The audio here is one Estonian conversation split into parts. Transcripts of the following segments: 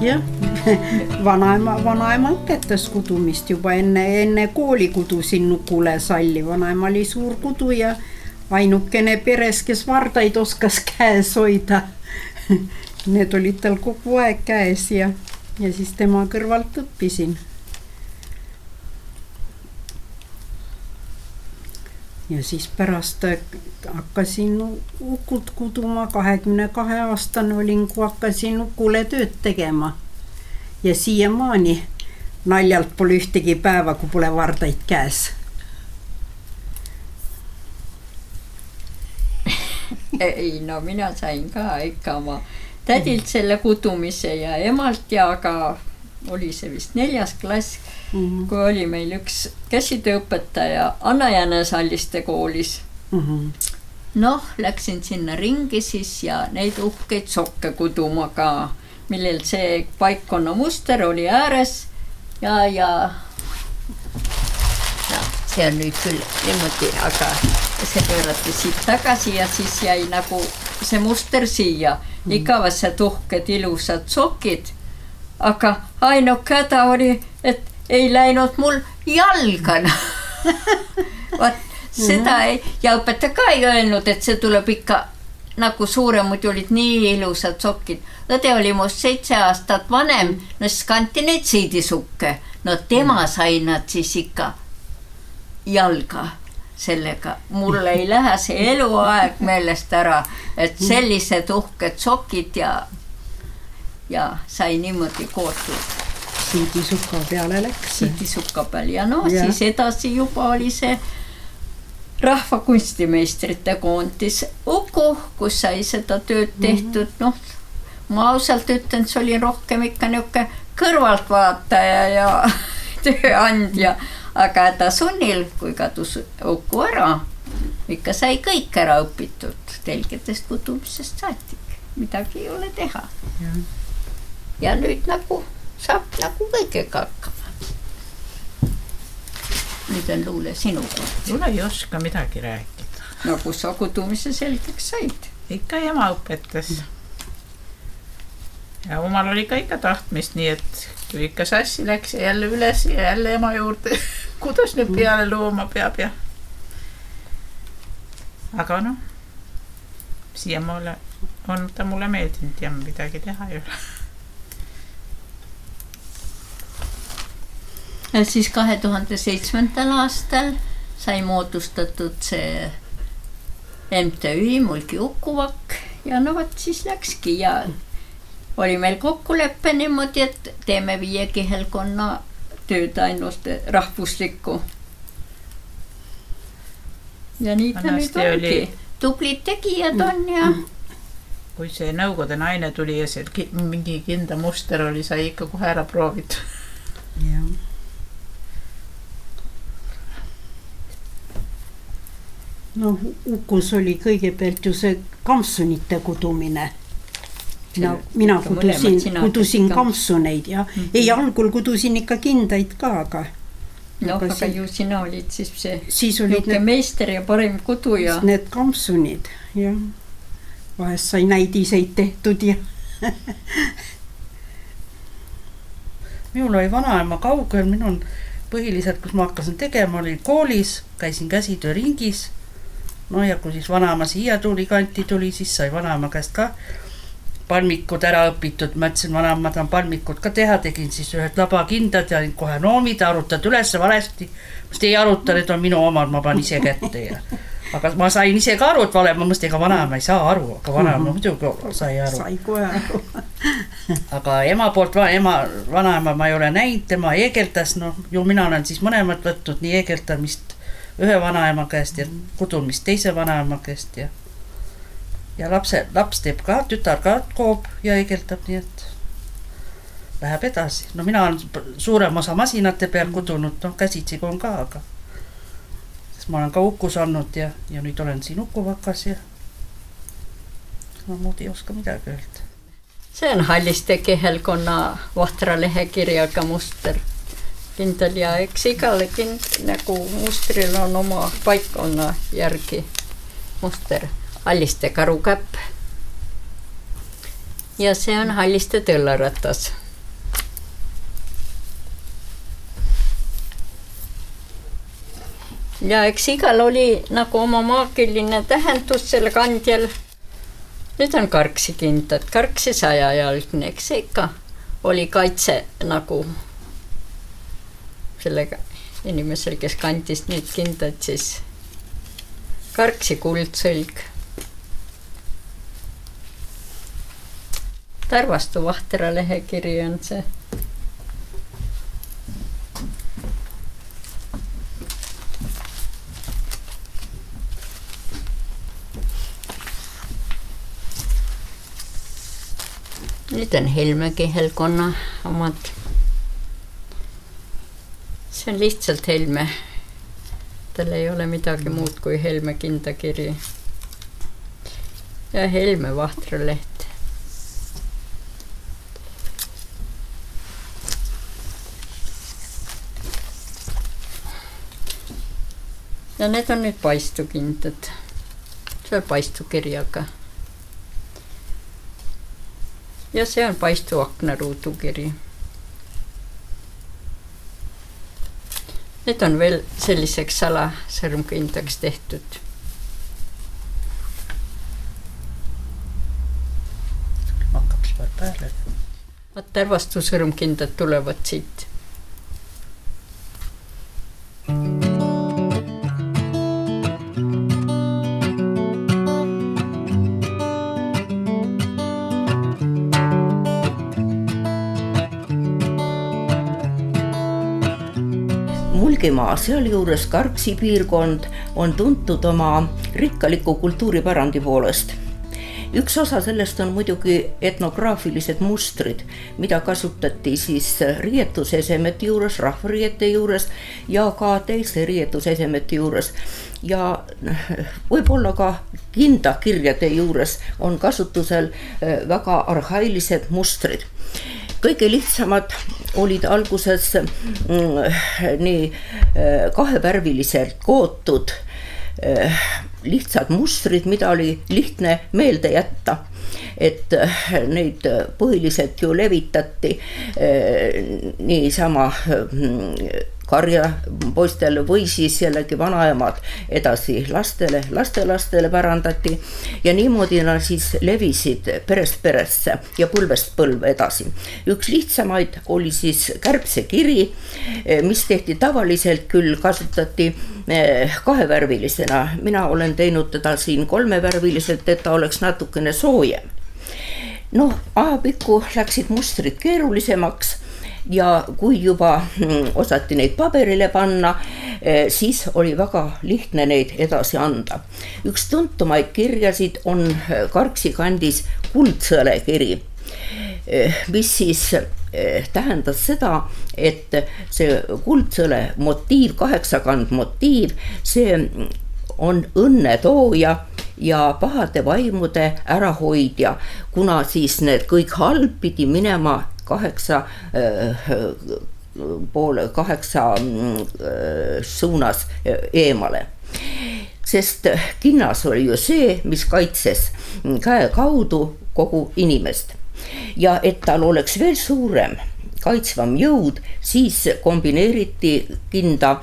Jah, vanaema õpetas kudumist juba enne kooli kudusin Nukule salli. Vanaema oli suur kudu ja ainukene peres, kes vardaid oskas käes hoida. Need olid tal kogu aeg käes ja siis tema kõrvalt õppisin. Ja siis pärast hakkasin Ukut kuduma, 22 aastane olin, kui hakkasin Ukule tööd tegema. Ja siiamaani naljalt pole ühtegi päeva, kui pole vardaid käes. Ei, no mina sain ka ikka oma tädilt selle kudumise ja emalt ja aga oli see vist 4. klass, kui oli meil üks käsitööõpetaja Anna Jänes Halliste koolis. Noh, läksin sinna ringi siis ja neid uhkeid sokke kuduma ka, millel see paikkonna muster oli ääres ja see on nüüd küll niimoodi, aga see pöörati siit tagasi ja siis jäi nagu see muster siia. Ikavased uhked ilusad sokid, aga ainuke häda oli, et ei läinud mul jalgana. Vaat seda ei, ja õpetaja ka ei öelnud, et see tuleb ikka nagu suurem, muidu olid nii ilusad sokid. Õde oli must 7 aastat vanem, no siis kanti neid siidisukke. No tema sai nad siis ikka jalga sellega. Mul ei lähe see eluaeg meelest ära, et sellised uhked sokid ja sai niimoodi kootud. Siidisuka peale läks. Siidisuka peal ja no siis edasi juba oli see rahvakunstimeistrite koondis Uku, kus sai seda tööd tehtud. Noh, ma ausalt ütlen, see oli rohkem ikka niuke kõrvaltvaataja ja tööandja. Aga ta sunnil, kui kadus Uku ära, ikka sai kõik ära õpitud telgedest kudumisest saatik. Midagi ei ole teha. Ja nüüd nagu saab nagu kõigega hakkama. Nüüd on luule sinuga. Tule ei oska midagi rääkida. No kus sa kudumise selgeks said? Ikka ema õpetas. Ja omal oli ka ikka tahtmist, nii et kui ikka sassi läks ja jälle üles ja jälle ema juurde, kuidas nüüd peale looma peab ja. Aga noh, siiamaale on ta mulle meeldinud ja midagi teha ei ole. Ja siis 2007. aastal sai moodustatud see MTÜ Mulgi Ukuvak ja no võt siis läkski ja oli meil kokkuleppe niimoodi, et teeme 5 kihelkonna tööd ainult rahvuslikku. Ja nii ta nüüd ongi. Tublid tegijad on ja... Kui see nõukogude naine tuli ja see mingi kinda muster oli, sai ikka kohe ära proovida. Jah. No Ukus oli kõigepealt ju see kampsunite kudumine. Mina kudusin kampsuneid ja ei algul kudusin ikka kindaid ka, aga... No, aga ju sina olid siis see meister ja parim kuduja. Need kampsunid, jah. Vahest sai näidiseid tehtud ja... Minul oli vanaema kaugel, minul põhiliselt, kus ma hakkasin tegema, oli koolis, käisin käsitööringis. No ja kui siis vanaema siia kanti tuli, siis sai vanaema käest ka palmikud ära õpitud. Ma ütlesin, vanaema, ma tahan palmikud ka teha, tegin siis ühed labakindad ja kohe noomid, arutad üles valesti. Must ei aruta, need on minu omad, ma panen ise kätte ja... Aga ma sain ise ka aru, et vale, ma mõtlesin, ega vanaema ei saa aru, aga vanaema muidugi sai aru. Sai kohe aru. Aga ema poolt, vanaema ma ei ole näinud, tema eegeldas, no ju mina olen siis mõlemad võtnud nii eegeldamist ühe vanaema käest ja kudumist teise vanaema käest ja laps teeb ka, tütar ka koob ja eegeldab, nii et läheb edasi. No mina olen suurem osa masinate peal kudunud, no käsitsi on ka, aga ma olen ka Ukus olnud ja nüüd olen siin Ukuvakas ja no muud ei oska midagi öelda. See on Halliste kihelkonna vahtra lehekirjaga muster. Kindel ja eks igale nagu mustril on oma paikkonna järgi muster. Halliste karukäpp. Ja see on Halliste tõllaratas. Ja eks igal oli nagu oma maagiline tähendus selle kandjal. Nüüd on karksikindad, karksi 100-jalgne, eks ikka oli kaitse nagu sellega inimesel, kes kandis nüüd kindad, siis karksi kuldsõlg. Tarvastu Vahtera lehekiri on see. Nüüd on Helme kihelkonna omad. See on lihtsalt Helme. Tal ei ole midagi muud kui Helme kindakiri. Ja Helme Vahtera leht. Ja need on nüüd paistukindad. See on paistukirjaga. Ja see on paistu aknaruudukiri. Need on veel selliseks salasõrmkindaks tehtud. Hakkab siis pääle. Vaat arvastusõrmkindad tulevad siit. Mulgimaa, sealjuures Karksi piirkond on tuntud oma rikkaliku kultuuripärandi poolest. Üks osa sellest on muidugi etnograafilised mustrid, mida kasutati siis riietusesemete juures, rahvariiete juures ja ka teiste riietusesemete juures. Ja võib-olla ka kindakirjade juures on kasutusel väga arhailised mustrid. Kõige lihtsamad olid alguses nii kahevärviliselt kootud lihtsad mustrid, mida oli lihtne meelde jätta. Et neid põhiliselt ju levitati niisama karjapoistele või siis jällegi vanaemad edasi lastele, lastelastele pärandati ja niimoodi nad siis levisid perest peresse ja põlvest põlve edasi. Üks lihtsamaid oli siis kärbsekiri, mis tehti tavaliselt küll kasutati kahevärvilisena. Mina olen teinud teda siin kolmevärviliselt, et ta oleks natukene soojem. Noh, ajapikku läksid mustrid keerulisemaks ja kui juba osati neid paberile panna, siis oli väga lihtne neid edasi anda. Üks tuntumaid kirjasid on Karksi kandis kuldsõle kiri, mis siis tähendas seda, et see kuldsõle motiiv, 8 motiiv, see on õnnetooja ja pahade vaimude ärahoidja, kuna siis need kõik halb pidi minema 8 suunas eemale. Sest kinnas oli ju see, mis kaitses käe kaudu kogu inimest. Ja et tal oleks veel suurem kaitsvam jõud, siis kombineeriti kinda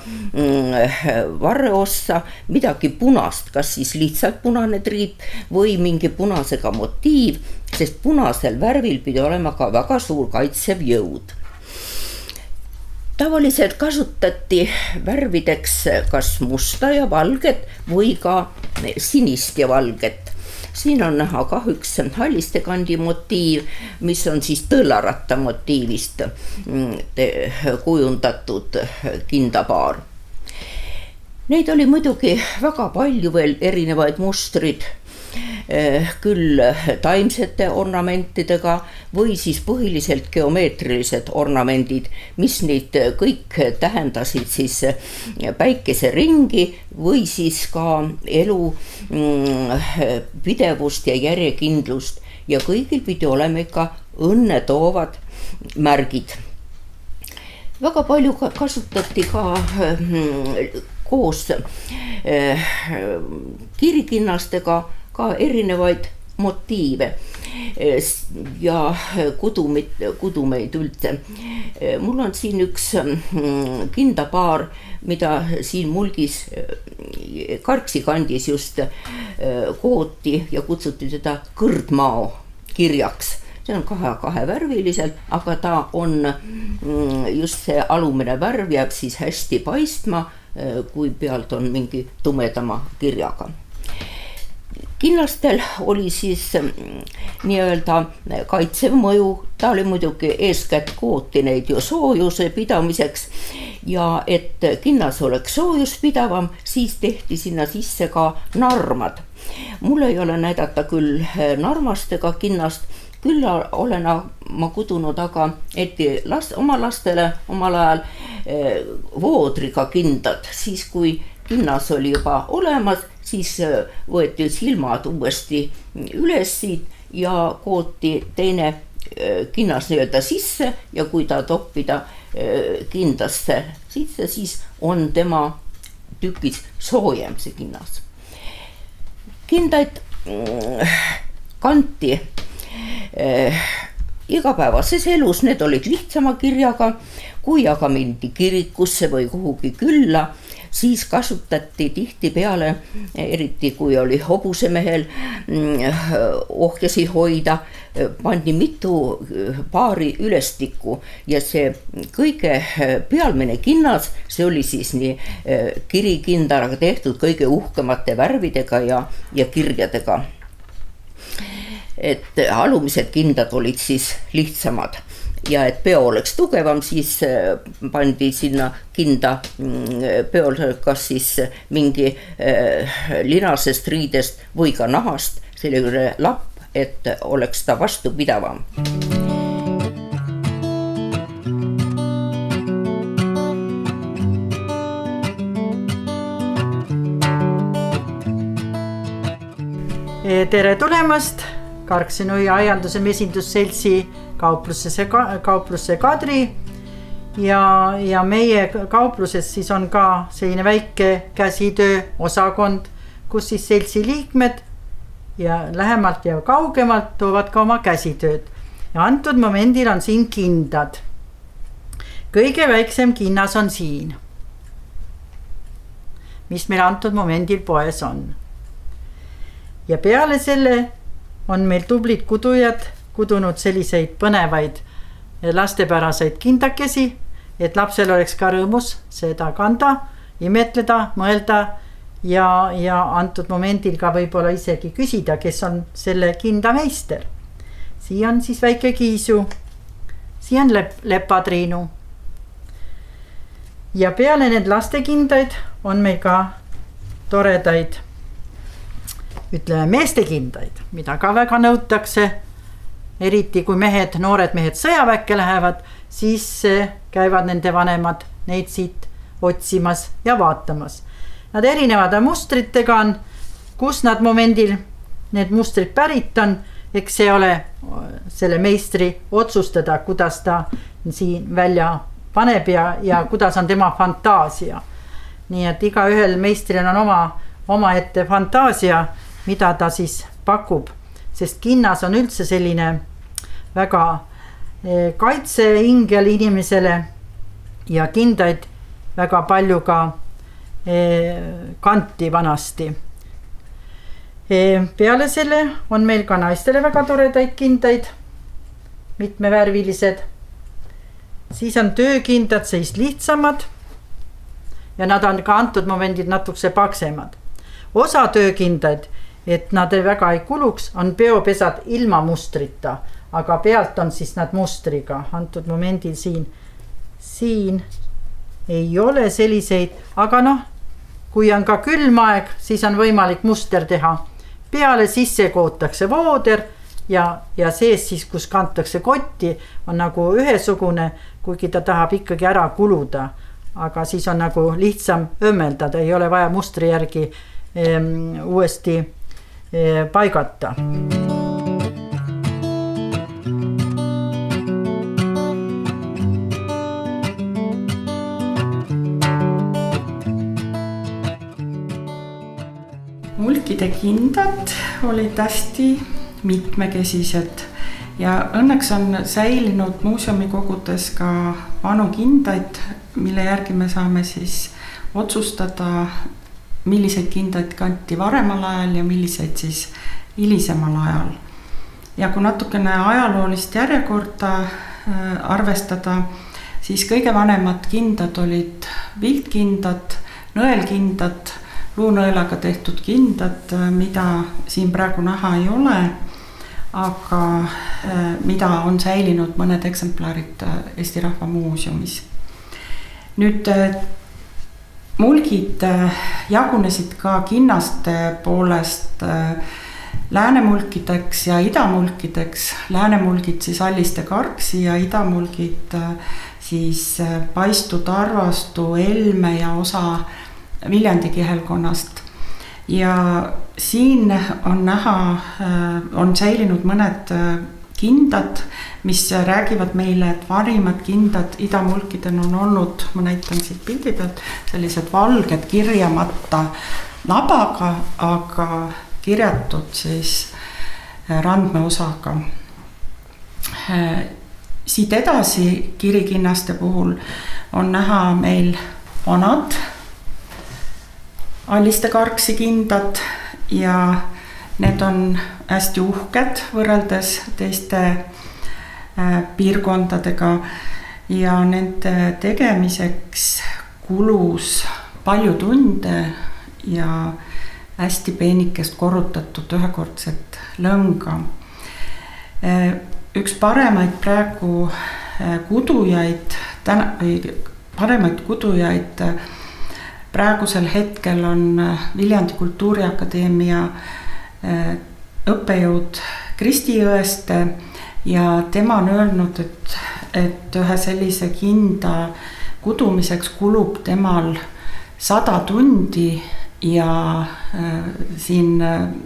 varreossa midagi punast, kas siis lihtsalt punane triip või mingi punasega motiiv, sest punasel värvil pidi olema ka väga suur kaitsev jõud. Tavaliselt kasutati värvideks kas musta ja valget või ka sinist ja valget. Siin on näha ka üks halliste kandi motiiv, mis on siis tõllaratta motiivist kujundatud kindapaar. Neid oli muidugi väga palju veel erinevaid mustrid, küll taimsete ornamentidega või siis põhiliselt geomeetrilised ornamendid, mis neid kõik tähendasid siis päikeseringi või siis ka elu pidevust ja järjekindlust ja kõigil pidi olema ikka õnne toovad märgid. Väga palju kasutati ka koos kirikinnastega ka erinevaid motiive ja kudumeid üldse. Mul on siin üks kindapaar, mida siin mulgis Karksi kandis just kooti ja kutsuti teda kõrdmao kirjaks. See on kahevärviliselt, aga ta on just see alumine värv jääb siis hästi paistma, kui pealt on mingi tumedama kirjaga. Kinnastel oli siis nii-öelda kaitsev mõju, ta oli muidugi eeskätt kooti neid ju soojuse pidamiseks ja et kinnas oleks soojuspidavam, siis tehti sinna sisse ka narmad. Mul ei ole näidata küll narmast ega kinnast, küll olen ma kudunud aga oma lastele omal ajal voodriga kindad, siis kui kinnas oli juba olemas, siis võeti silmad uuesti üles siit ja kooti teine kinnas nii-öelda sisse ja kui ta toppida kindasse sisse, siis on tema tükis soojem see kinnas. Kindaid kanti igapäevases elus, need olid lihtsama kirjaga, kui aga mindi kirikusse või kuhugi külla, siis kasutati tihtipeale, eriti kui oli hobusemehel ohjasi hoida, pandi mitu paari ülestikku ja see kõige pealmine kinnas, see oli siis nii kirikindaraga tehtud kõige uhkemate värvidega ja kirjadega. Et alumised kindad olid siis lihtsamad ja et peo oleks tugevam, siis pandi sinna kinda peol kas siis mingi linasest riidest või ka nahast selle lapp, et oleks ta vastupidavam. Tere tulemast Karksi-Nui Aianduse Mesindusseltsi kauplusse Kadri ja meie kaupluses siis on ka selline väike käsitöö osakond, kus siis seltsi liikmed ja lähemalt ja kaugemalt toovad ka oma käsitööd ja antud momendil on siin kindad. Kõige väiksem kinnas on siin, mis meil antud momendil poes on. Ja peale selle on meil tublid kudujad kudunud selliseid põnevaid lastepäraseid kindakesi, et lapsel oleks ka rõõmus seda kanda, imetleda, mõelda ja antud momendil ka võib-olla isegi küsida, kes on selle kinda meister. Siia on siis väike Kiisu, siia on Lepatriinu. Ja peale need lastekindaid on meil ka toredaid ütleme meestekindaid, mida ka väga nõutakse, eriti kui noored mehed sõjaväkke lähevad, siis käivad nende vanemad neid siit otsimas ja vaatamas. Nad erinevad mustritega on, kus nad momendil need mustrid pärit on, eks see ole selle meistri otsustada, kuidas ta siin välja paneb ja kuidas on tema fantaasia. Nii et iga ühel meistril on oma ette fantaasia, mida ta siis pakub, sest kinnas on üldse selline väga kaitseingel inimesele ja kindaid väga palju ka kanti vanasti. Peale selle on meil ka naistele väga toredaid kindaid, mitmevärvilised. Siis on töökindad siis lihtsamad ja nad on ka antud momendid natukese paksemad. Osa töökindaid, et nad väga ei kuluks, on peopesad ilma mustrita, aga pealt on siis nad mustriga. Antud momendil siin ei ole selliseid, aga kui on ka külm aeg, siis on võimalik muster teha. Peale sisse kootakse vooder ja sees siis, kus kantakse kotti, on nagu ühesugune, kuigi ta tahab ikkagi ära kuluda. Aga siis on nagu lihtsam õmmeldada, ei ole vaja mustri järgi uuesti paigata. Mulkide kindad olid hästi mitmekesised ja õnneks on säilinud muuseumikogudes ka vanu kindaid, mille järgi me saame siis otsustada, milliseid kindaid kanti varemal ajal ja milliseid siis hilisemal ajal. Ja kui natukene ajaloolist järjekorda arvestada, siis kõige vanemad kindad olid viltkindad, nõelkindad, luunõelaga tehtud kindad, mida siin praegu näha ei ole, aga mida on säilinud mõned eksemplarid Eesti Rahva Muuseumis. Nüüd mulgid jagunesid ka kinnaste poolest läänemulkideks ja idamulkideks. Läänemulgid siis Alliste Karksi ja idamulgid siis Paistu, Tarvastu, Elme ja osa Viljandi kihelkonnast. Ja siin on näha, on säilinud mõned kindad, mis räägivad meile, et varimad kindad idamulkidel on olnud, ma näitan siit pildi pealt, sellised valged kirjamata nabaga, aga kirjatud siis randmeosaga. Siit edasi kirikinnaste puhul on näha meil vanad Alliste Karksi kindad ja need on hästi uhked võrreldes teiste piirkondadega ja nende tegemiseks kulus palju tunde ja hästi peenikest korrutatud ühekordset lõnga. Üks paremaid praegu kudujaid, praegusel hetkel on Viljandi Kultuuriakadeemia õppejõud Kristi Jõeste ja tema on öelnud, et ühe sellise kinda kudumiseks kulub temal 100 tundi ja siin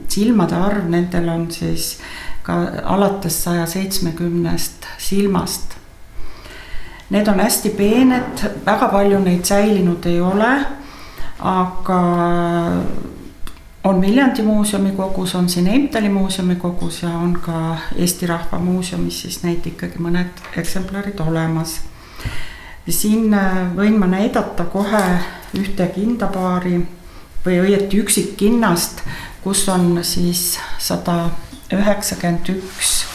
silmade arv nendel on siis ka alates 170 silmast. Need on hästi peened, väga palju neid säilinud ei ole, aga on Viljandi muuseumi kogus, on siin Heimtali muuseumi kogus ja on ka Eesti Rahva Muuseumis siis neid ikkagi mõned eksemplarid olemas. Siin võin ma näidata kohe ühte kindapaari või õieti üksikkinnast, kus on siis 191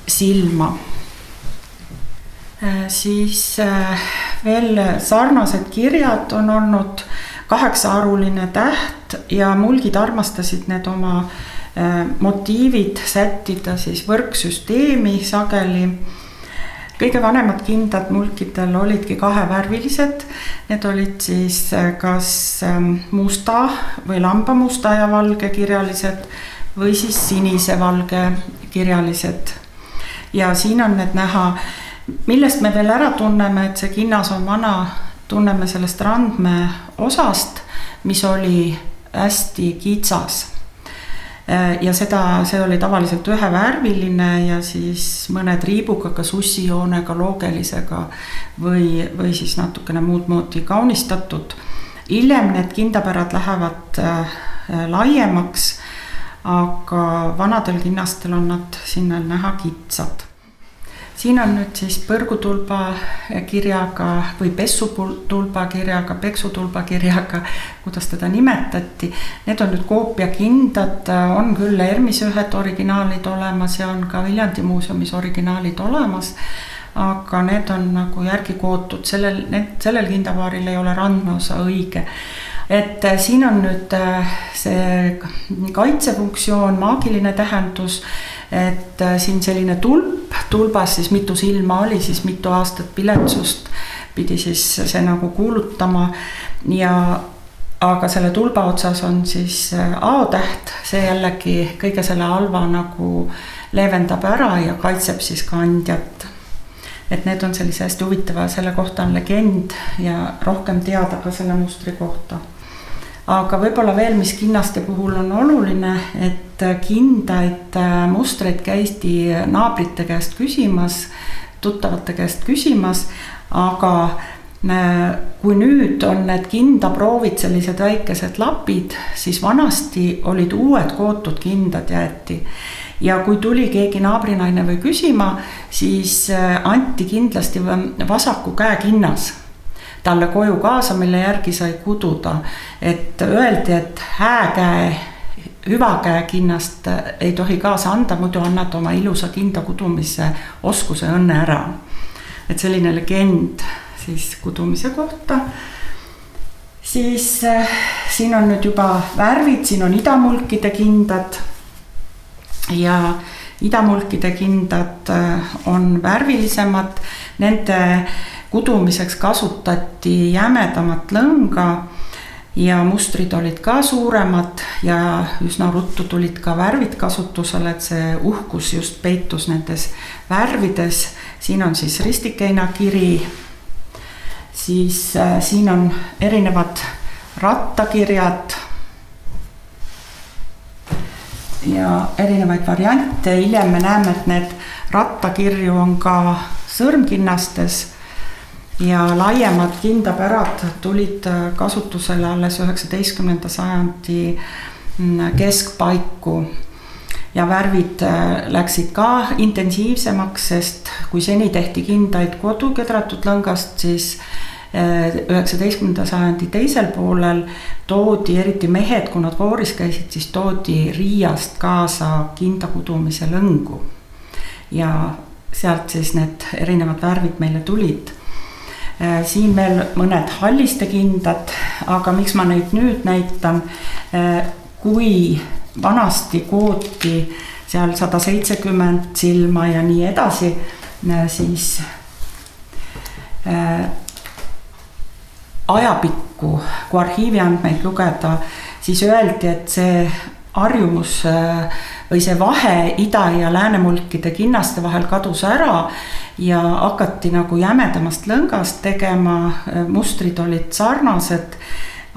silma. Siis veel sarnased kirjad on olnud 8-aruline täht ja mulgid armastasid need oma motiivid sättida siis võrksüsteemi sageli. Kõige vanemad kindad mulkidel olidki kahevärvilised. Need olid siis kas musta või lambamusta ja valge kirjalised või siis sinise valge kirjalised. Ja siin on need näha, millest me veel ära tunneme, et see kinnas on vana, tunneme sellest randme osast, mis oli hästi kitsas. Ja see oli tavaliselt ühevärviline ja siis mõned riibuga, kas ussijoonega, loogelisega või siis natukene muud moodi kaunistatud. Hiljem need kindapärad lähevad laiemaks, aga vanadel kinnastel on nad sinna näha kitsad. Siin on nüüd siis põrgutulba kirjaga või pessutulba kirjaga, peksutulba kirjaga, kuidas teda nimetati. Need on nüüd koopiakindad, on küll Ermise ühed originaalid olemas ja on ka Viljandi muuseumis originaalid olemas, aga need on nagu järgi kootud, sellel kindapaaril ei ole randmeosa õige. Et siin on nüüd see kaitsefunktsioon, maagiline tähendus, et siin selline tulbas siis mitu silma oli, siis mitu aastat piletsust pidi siis see nagu kuulutama ja aga selle tulba otsas on siis A-täht, see jällegi kõige selle halva nagu leevendab ära ja kaitseb siis kandjat. Et need on sellise hästi huvitava, selle kohta on legend ja rohkem teada ka selle mustri kohta. Aga võib-olla veel, mis kinnaste puhul on oluline, et kindaid mustreid käisti naabrite käest küsimas, tuttavate käest küsimas, aga kui nüüd on need kindaproovid sellised väikesed lapid, siis vanasti olid uued kootud kindad jäeti ja kui tuli keegi naabrinaine või küsima, siis anti kindlasti vasaku käe kinnas talle koju kaasa, mille järgi sai kududa. Et öeldi, et hääkäe, hüvakäe kinnast ei tohi kaasa anda, muidu annad oma ilusa kinda kudumise oskuse õnne ära. Et selline legend siis kudumise kohta. Siis siin on nüüd juba värvid, siin on idamulkide kindad ja idamulkide kindad on värvilisemad. Nende kudumiseks kasutati jämedamat lõnga ja mustrid olid ka suuremad ja üsna ruttu tulid ka värvid kasutusele, et see uhkus just peitus nendes värvides. Siin on siis ristikeinakiri, siis siin on erinevad rattakirjad ja erinevaid variante. Hiljem me näeme, et need rattakirju on ka sõrmkinnastes ja laiemad kindapärad tulid kasutusele alles 19. sajandi keskpaiku. Ja värvid läksid ka intensiivsemaks, sest kui seni tehti kindaid kodu kedratud lõngast, siis 19. sajandi teisel poolel toodi, eriti mehed, kui nad kooris käisid, siis toodi Riiast kaasa kindakudumise lõngu. Ja sealt siis need erinevad värvid meile tulid. Siin veel mõned halliste kindad, aga miks ma neid nüüd näitan, kui vanasti kooti seal 170 silma ja nii edasi, siis ajapikku, kui arhiiviandmeid lugeda, siis öeldi, et see harjumus või see vahe ida- ja läänemulkide kinnaste vahel kadus ära ja hakati nagu jämedamast lõngast tegema, mustrid olid sarnased,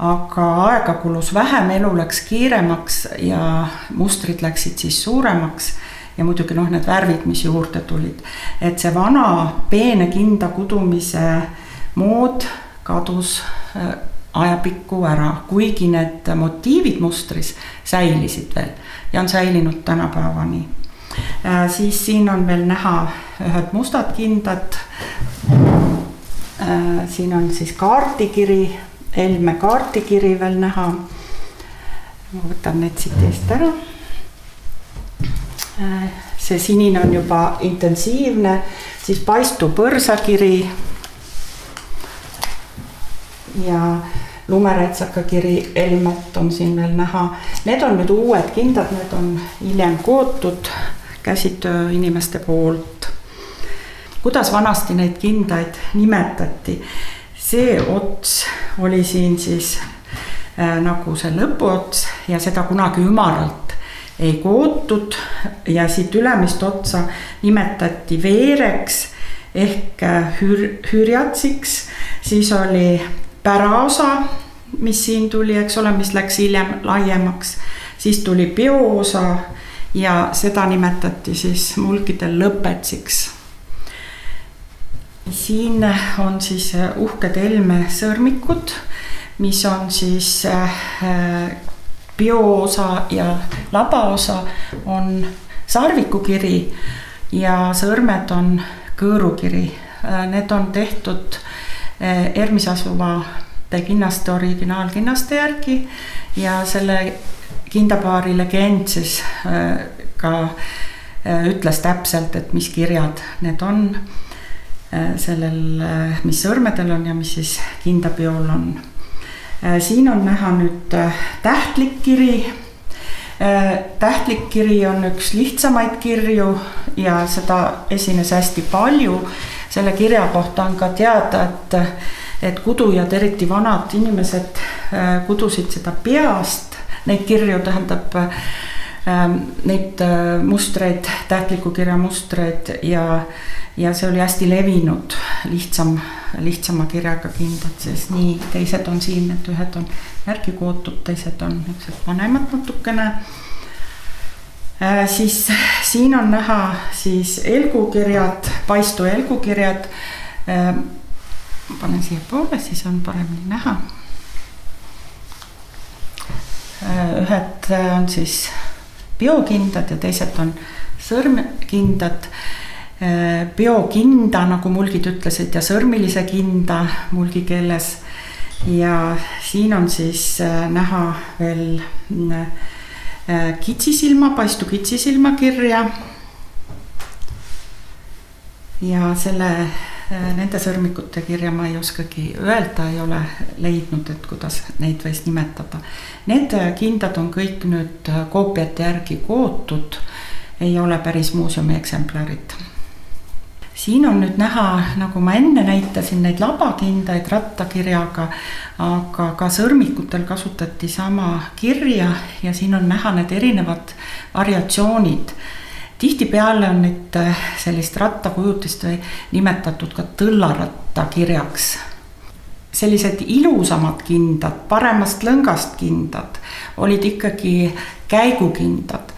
aga aega kulus vähem, elu läks kiiremaks ja mustrid läksid siis suuremaks ja muidugi need värvid, mis juurde tulid. Et see vana peene kinda kudumise mood kadus ajapikku ära, kuigi need motiivid mustris säilisid veel ja on säilinud tänapäevani. Siis siin on veel näha ühed mustad kindad. Siin on siis kaardikiri, Helme kaardikiri veel näha. Ma võtan need siit eest ära. See sinine on juba intensiivne, siis Paistu põrsakiri ja lumerätsaka kiri Helmet on siin veel näha. Need on nüüd uued kindad, need on hiljem kootud käsitöö inimeste poolt. Kuidas vanasti neid kindaid nimetati? See ots oli siin siis nagu see lõpuots ja seda kunagi ümaralt ei kootud ja siit ülemist otsa nimetati veereks ehk hürjatsiks. Siis oli päraosa, mis siin tuli, eks ole, mis läks hiljem laiemaks. Siis tuli peoosa ja seda nimetati siis mulkidel lõpetsiks. Siin on siis uhked Helme sõrmikud, mis on siis peoosa ja labaosa on sarvikukiri ja sõrmed on kõõrukiri. Need on tehtud Ermis asuvate kinnaste originaalkinnaste järgi ja selle kindapaari legend siis ka ütles täpselt, et mis kirjad need on sellel, mis sõrmedel on ja mis siis kindapeol on. Siin on näha nüüd tähtlik kiri. Tähtlik kiri on üks lihtsamaid kirju ja seda esines hästi palju. Selle kirja kohta on ka teada, et kudujad, eriti vanad inimesed, kudusid seda peast. Neid kirju tähendab neid mustreid, tähtliku kirja mustreid ja see oli hästi levinud, lihtsama kirjaga kindad, sest nii teised on siin, et ühed on järgi kootud, teised on vanemad natukene. Siis siin on näha siis elgukirjad, Paistu elgukirjad. Panen siia poole, siis on paremini näha. Ühed on siis biokindad ja teised on sõrmkindad. Biokinda, nagu mulgid ütlesid, ja sõrmilise kinda mulgi keeles. Ja siin on siis näha veel kitsisilma, paistu kitsisilma kirja. Ja nende sõrmikute kirja ma ei oskagi öelda, ei ole leidnud, et kuidas neid võis nimetada. Need kindad on kõik nüüd koopiate järgi kootud, ei ole päris muuseumi eksemplarid. Siin on nüüd näha, nagu ma enne näitasin, neid labakindaid rattakirjaga, aga ka sõrmikutel kasutati sama kirja ja siin on näha need erinevad variatsioonid. Tihtipeale on nüüd sellist rattakujutist või nimetatud ka tõllarattakirjaks. Sellised ilusamad kindad, paremast lõngast kindad olid ikkagi käigukindad.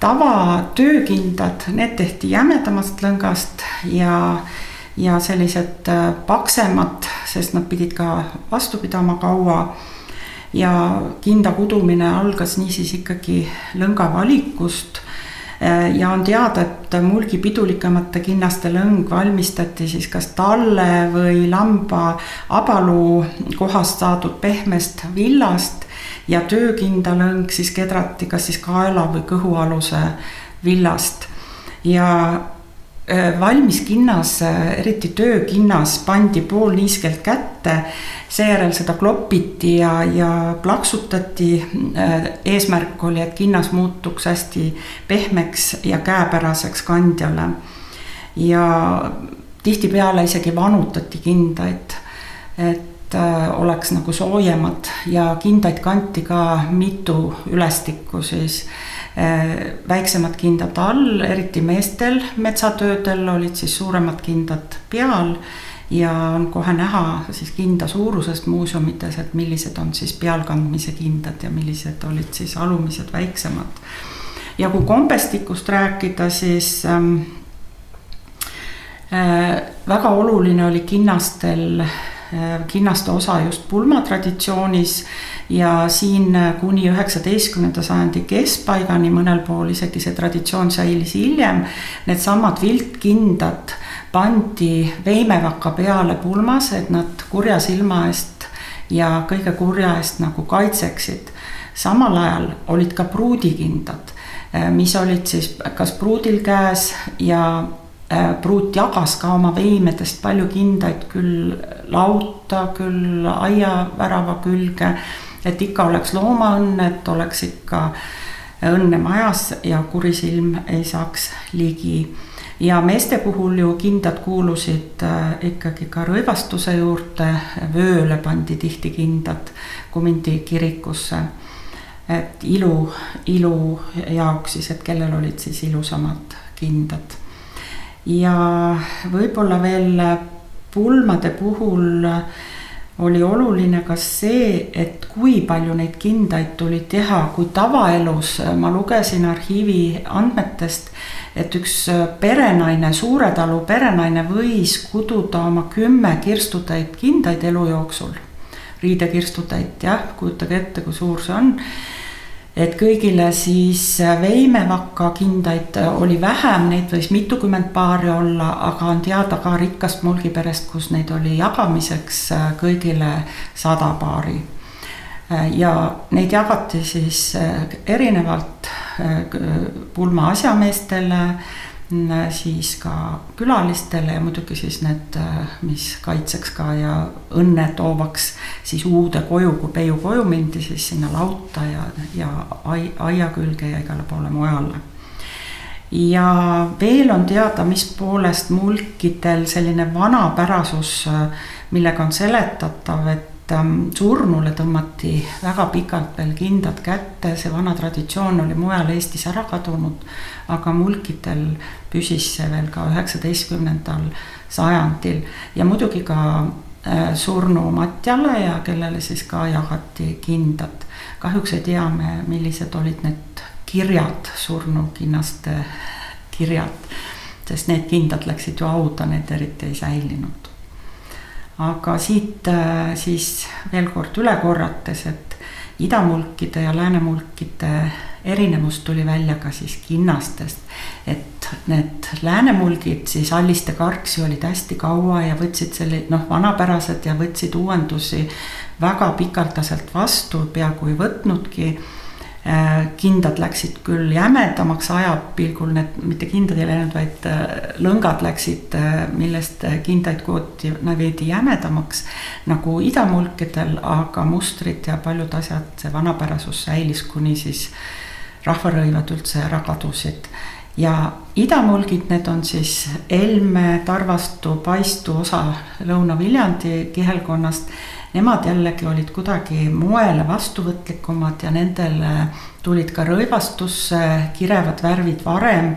Tava töökindad, need tehti jämedamast lõngast ja sellised paksemad, sest nad pidid ka vastu pidama kaua. Ja kinda kudumine algas niisiis ikkagi lõnga valikust. Ja on teada, et mulgi pidulikamate kinnaste lõng valmistati siis kas talle või lamba abalu kohast saadud pehmest villast ja töökinda lõng siis kedrati kas siis kaela või kõhualuse villast. Ja valmis kinnas, eriti töökinnas, pandi poolniiskelt kätte, seejärel seda klopiti ja plaksutati. Eesmärk oli, et kinnas muutuks hästi pehmeks ja käepäraseks kandjale. Ja tihtipeale isegi vanutati kindaid, et oleks nagu soojemad ja kindaid kanti ka mitu ülestikku siis. Väiksemad kindad all, eriti meestel metsatöödel olid siis suuremad kindad peal ja on kohe näha siis kinda suurusest muuseumites, et millised on siis pealkandmise kindad ja millised olid siis alumised väiksemad. Ja kui kombestikust rääkida, siis väga oluline oli kinnaste osa just pulmatraditsioonis ja siin kuni 19. sajandi keskpaigani mõnel pool isegi see traditsioon säilis hiljem. Need samad viltkindad pandi veimevaka peale pulmas, et nad kurja silma eest ja kõige kurja eest nagu kaitseksid. Samal ajal olid ka pruudikindad, mis olid siis kas pruudil käes ja pruut jagas ka oma veimedest palju kindaid küll lauta, küll aiavärava külge, et ikka oleks loomaõnn, et oleks ikka õnne majas ja kurisilm ei saaks ligi. Ja meeste puhul ju kindad kuulusid ikkagi ka rõivastuse juurde, vööle pandi tihti kindad, kui mindi kirikusse. Et ilu jaoks siis, et kellel olid siis ilusamad kindad. Ja võib-olla veel pulmade puhul oli oluline ka see, et kui palju neid kindaid tuli teha, kui tavaelus ma lugesin arhiivi andmetest, et üks perenaine, Suuretalu perenaine võis kududa oma 10 kirstutäit kindaid elu jooksul. Riidekirstutäit, jah, kujutage ette, kui suur see on. Et kõigile siis veimevakka kindaid oli vähem, neid võis mitukümmend paari olla, aga on teada ka rikkast mulgiperest, kus neid oli jagamiseks kõigile 100 paari. Ja neid jagati siis erinevalt pulma asjameestele, siis ka külalistele ja muidugi siis need, mis kaitseks ka ja õnne toovaks siis uude koju, kui peiu koju mindi, siis sinna lauta ja aia külge ja igale poole mujale. Ja veel on teada, mis poolest mulkidel selline vanapärasus, millega on seletatav, et surnule tõmmati väga pikalt veel kindad kätte, see vana traditsioon oli mujal Eestis ära kadunud, aga mulkidel püsis see veel ka 19. sajandil ja muidugi ka surnu matjale ja kellele siis ka jagati kindad. Kahjuks ei tea me, millised olid need kirjad, surnu kinnaste kirjad, sest need kindad läksid ju hauda, need eriti ei säilinud. aga siit siis veel kord üle korrates, et idamulkide ja läänemulkide erinevus tuli välja ka siis kinnastest, et need läänemulgid siis Alliste Karksi olid hästi kaua ja võtsid vanapärased ja võtsid uuendusi väga pikaldaselt vastu, peaaegu ei võtnudki. Kindad läksid küll jämedamaks ajapilgul, need mitte kindad ei läinud, vaid lõngad läksid, millest kindaid kooti veidi jämedamaks nagu idamulkidel, aga mustrid ja paljud asjad, see vanapärasus säilis, kuni siis rahvarõivad üldse ära kadusid. Ja idamulgid, need on siis Elme, Tarvastu, Paistu osa Lõuna-Viljandi kihelkonnast. Nemad jällegi olid kuidagi moele vastuvõtlikumad ja nendele tulid ka rõivastusse kirevad värvid varem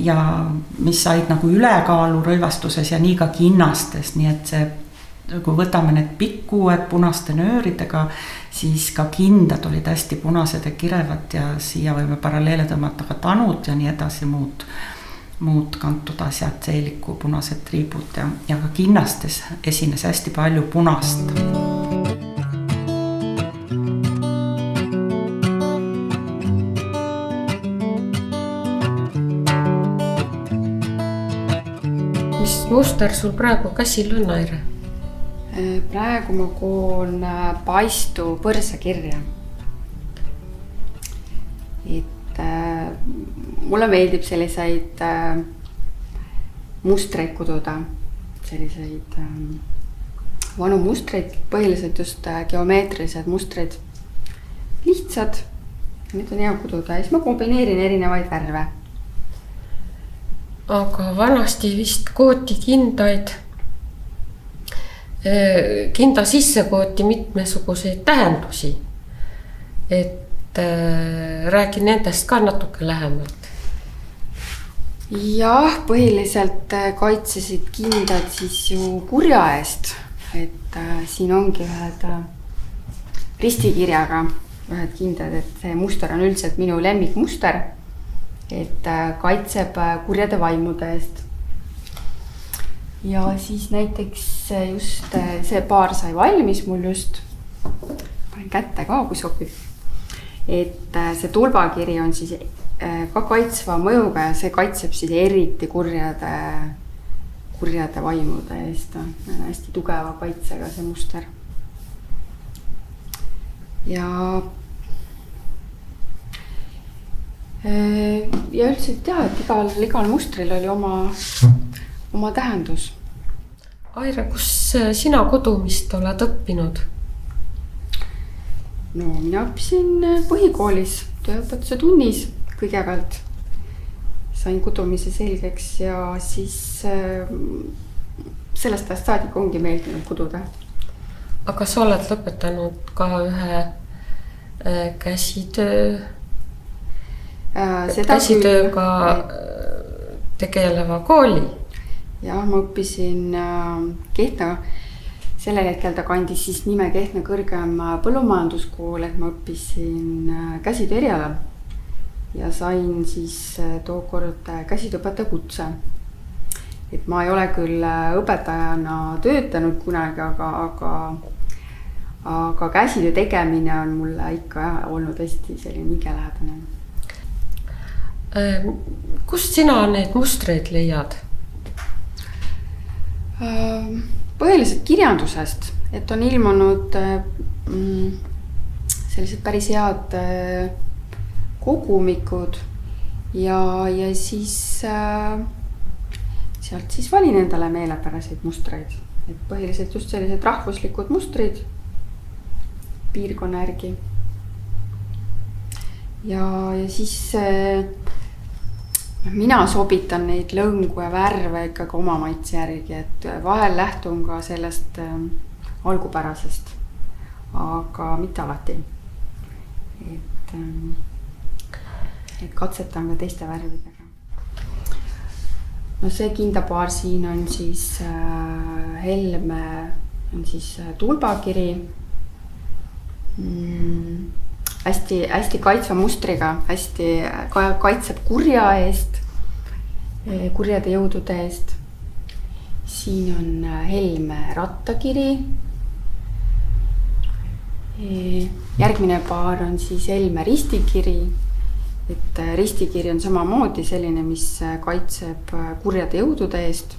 ja mis said nagu ülekaalu rõivastuses ja nii ka kinnastes, nii et see, kui võtame need pikkuued punaste nööridega, siis ka kindad olid hästi punased ja kirevad ja siia võime paralleele tõmmata ka tanud ja nii edasi muud kantud asjad, seeliku punased triibud ja ka kinnastes esines hästi palju punast. Mis muster sul praegu käsil on, Aire? Praegu ma koon Paistu põrsakirja. Mulle meeldib selliseid mustreid kududa, selliseid vanu mustreid, põhiliselt just geomeetrilised mustrid, lihtsad, need on hea kududa ja siis ma kombineerin erinevaid värve. Aga vanasti vist kooti kindaid, kinda sisse kooti mitmesuguseid tähendusi, et räägin nendest ka natuke lähemalt. Jah, põhiliselt kaitsesid kindad siis ju kurja eest, et siin ongi ühed ristikirjaga ühed kindad, et see muster on üldiselt minu lemmikmuster, et kaitseb kurjade vaimude eest. Ja siis näiteks just see paar sai valmis mul just, panen kätte ka, kui sobib. Et see tulbakiri on siis ka kaitsva mõjuga ja see kaitseb siis eriti kurjade vaimude eest. Hästi tugeva kaitsega see muster. Ja üldiselt jah, et igal mustril oli oma tähendus. Aire, kus sina kudumist oled õppinud? No mina õppisin põhikoolis tööõpetuse tunnis kõigepealt. Sain kudumise selgeks ja siis sellest ajast saadik ongi meeldinud kududa. Aga sa oled lõpetanud ka ühe käsitööga tegeleva kooli? Jah, ma õppisin Kehtna. Sellel hetkel ta kandis siis nime Kehtna kõrgem põllumajanduskool, et ma õppisin käsitöö erialal ja sain siis tookord käsitööõpetaja kutse. Et ma ei ole küll õpetajana töötanud kunagi, aga käsitöö tegemine on mulle ikka olnud hästi selline hingelähedane. Kust sina need mustreid leiad? Põhiliselt kirjandusest, et on ilmunud sellised päris head kogumikud ja siis sealt siis valin endale meelepäraseid mustreid, et põhiliselt just sellised rahvuslikud mustrid piirkonna järgi. Ja siis mina sobitan neid lõngu ja värve ikkagi oma maitse järgi, et vahel lähtun ka sellest algupärasest, aga mitte alati. Et katsetan ka teiste värvidega. No see kindapaar siin on siis Helme, on siis tulbakiri. Hästi kaitsva mustriga, hästi kaitseb kurja eest, kurjade jõudude eest. siin on Helme rattakiri. Järgmine paar on siis Helme ristikiri, et ristikiri on samamoodi selline, mis kaitseb kurjade jõudude eest.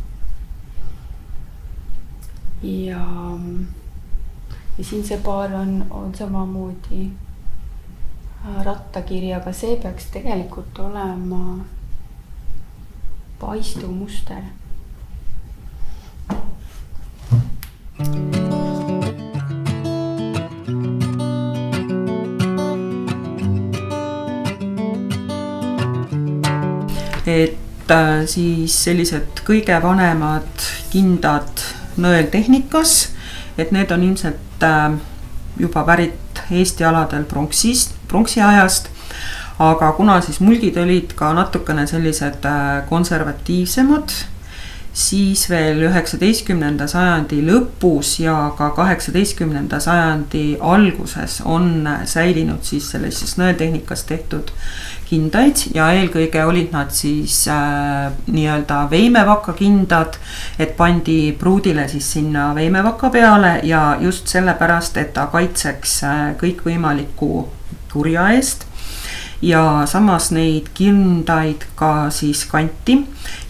Ja siin see paar on samamoodi rattakiri, aga see peaks tegelikult olema paistumuster. Et siis sellised kõige vanemad kindad nõeltehnikas, et need on ilmselt juba pärit Eesti aladel pronksiajast, aga kuna siis mulgid olid ka natukene sellised konservatiivsemad, siis veel 19. sajandi lõpus ja ka 18. sajandi alguses on säilinud siis sellises nõeltehnikas tehtud kindaid ja eelkõige olid nad siis nii-öelda veimevaka kindad, et pandi pruudile siis sinna veimevaka peale ja just sellepärast, et ta kaitseks kõikvõimaliku turja eest. Ja samas neid kindaid ka siis kanti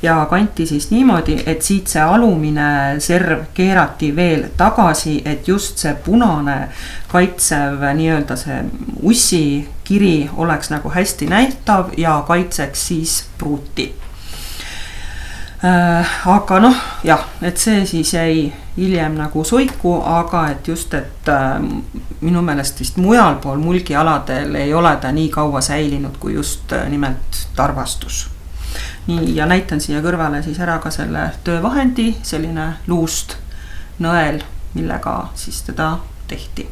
ja kanti siis niimoodi, et siit see alumine serv keerati veel tagasi, et just see punane kaitsev nii-öelda see ussi kiri oleks nagu hästi nähtav ja kaitseks siis pruuti. Aga noh, jah, et see siis jäi hiljem nagu soiku, aga et just, et minu meelest vist mujal pool mulgialadel ei ole ta nii kaua säilinud kui just nimelt tarvastus. Nii, ja näitan siia kõrvale siis ära ka selle töövahendi, selline luust nõel, millega siis teda tehti.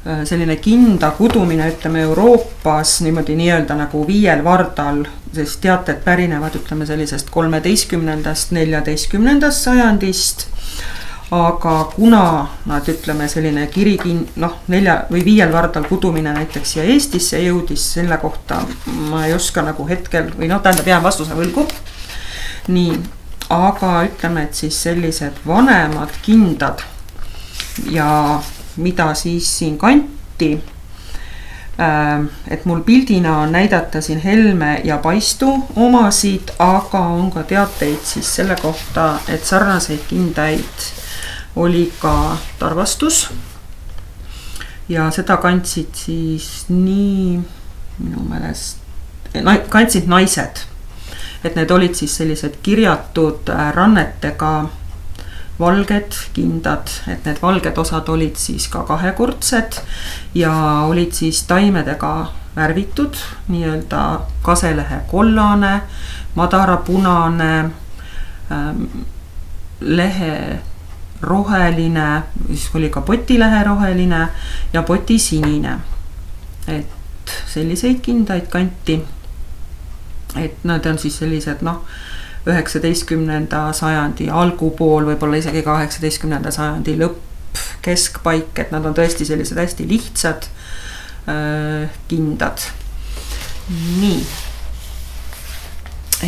Selline kinda kudumine, ütleme Euroopas niimoodi nii-öelda nagu 5 vardal, sest teated pärinevad, ütleme sellisest 13. 14. sajandist, aga kuna nad, ütleme selline no 4 või 5 vardal kudumine näiteks siia Eestisse jõudis, selle kohta ma ei oska nagu hetkel või tähendab jään vastuse võlgu. Nii, aga ütleme, et siis sellised vanemad kindad ja mida siis siin kanti, et mul pildina on näidata siin Helme ja Paistu omasid, aga on ka teateid siis selle kohta, et sarnaseid kindaid oli ka tarvastus ja seda kandsid siis nii minu meelest, kandsid naised, et need olid siis sellised kirjatud rannetega valged kindad, et need valged osad olid siis ka kahekordsed ja olid siis taimedega värvitud, nii-öelda kaselehe kollane, madarapunane, lehe roheline, siis oli ka potilehe roheline ja potisinine. Et selliseid kindaid kanti, et nad on siis sellised 19. sajandi algupool, võib-olla isegi ka 19. sajandi lõpp, keskpaik, et nad on tõesti sellised hästi lihtsad kindad. Nii.